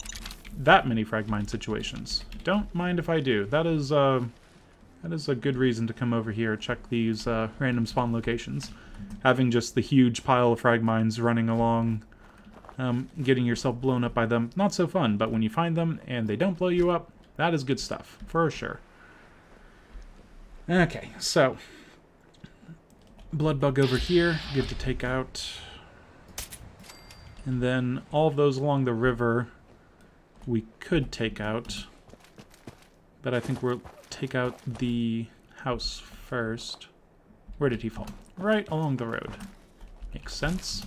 that many frag mine situations. Don't mind if I do. That is a good reason to come over here, check these random spawn locations. Having just the huge pile of frag mines running along, getting yourself blown up by them, not so fun, but when you find them and they don't blow you up, that is good stuff, for sure. Okay, so, blood bug over here, good to take out. And then all of those along the river, we could take out, but I think we'll take out the house first. Where did he fall? Right along the road. Makes sense.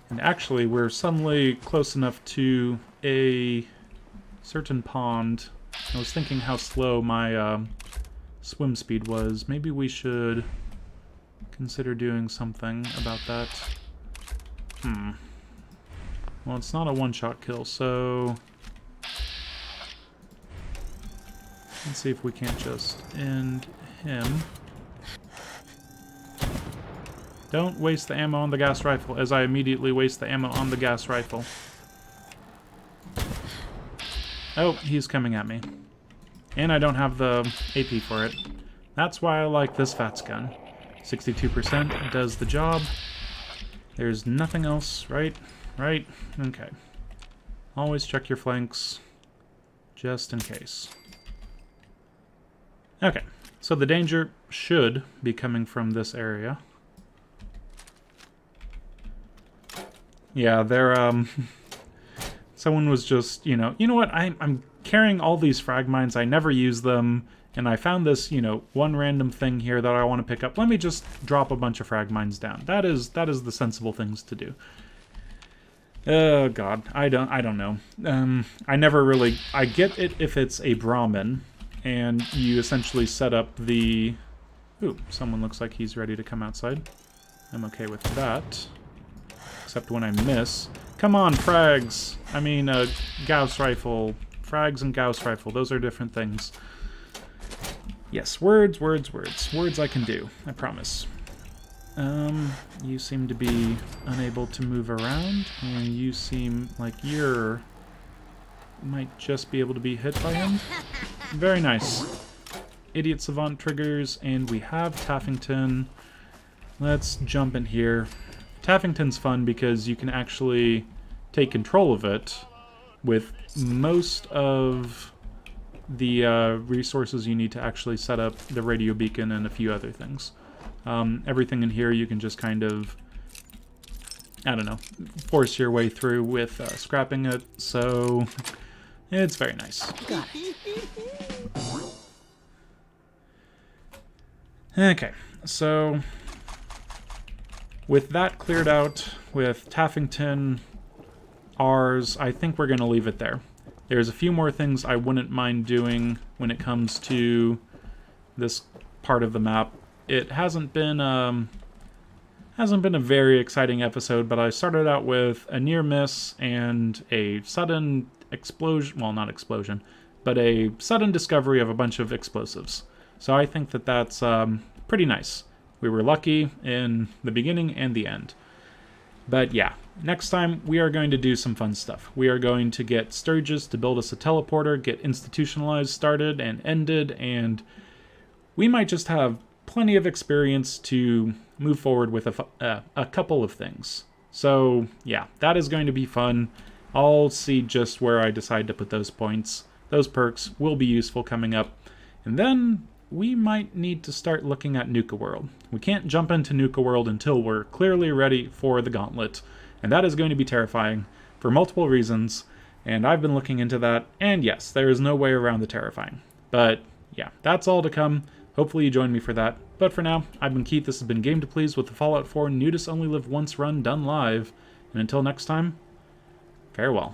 And actually, we're suddenly close enough to a certain pond. I was thinking how slow my swim speed was. Maybe we should consider doing something about that. Well, it's not a one-shot kill, so... let's see if we can't just end him. Don't waste the ammo on the gas rifle, as I immediately waste the ammo on the gas rifle. Oh, he's coming at me. And I don't have the AP for it. That's why I like this VATS gun. 62% does the job. There's nothing else, right? Right? Okay. Always check your flanks, just in case. Okay, so the danger should be coming from this area. Yeah, they're, someone was just, you know what, I'm carrying all these frag mines, I never use them, and I found this, one random thing here that I want to pick up. Let me just drop a bunch of frag mines down. That is the sensible things to do. Oh god, I don't know. I never really, I get it if it's a Brahmin, and you essentially set up the... Ooh, someone looks like he's ready to come outside. I'm okay with that. Except when I miss. Come on, frags! I mean, Gauss rifle. Frags and Gauss rifle, those are different things. Yes, words, words, words. Words I can do, I promise. You seem to be unable to move around, and you seem like you're... might just be able to be hit by him. Very nice. Idiot Savant triggers, and we have Taffington. Let's jump in here. Taffington's fun because you can actually take control of it with most of the resources you need to actually set up the radio beacon and a few other things. Everything in here you can just kind of, I don't know, force your way through with scrapping it, so it's very nice. Got it. Okay, so with that cleared out, with Taffington, ours, I think we're going to leave it there. There's a few more things I wouldn't mind doing when it comes to this part of the map. It hasn't been a very exciting episode, but I started out with a near miss and a sudden explosion, well, not explosion, but a sudden discovery of a bunch of explosives. So I think that that's pretty nice. We were lucky in the beginning and the end. But yeah, next time we are going to do some fun stuff. We are going to get Sturgis to build us a teleporter, get Institutionalized started and ended, and we might just have plenty of experience to move forward with a couple of things. So yeah, that is going to be fun. I'll see just where I decide to put those points. Those perks will be useful coming up. And then we might need to start looking at Nuka World. We can't jump into Nuka World until we're clearly ready for the Gauntlet. And that is going to be terrifying for multiple reasons. And I've been looking into that. And yes, there is no way around the terrifying. But yeah, that's all to come. Hopefully you join me for that. But for now, I've been Keith. This has been Game to Please with the Fallout 4 Nudists Only Live Once run done live. And until next time, farewell.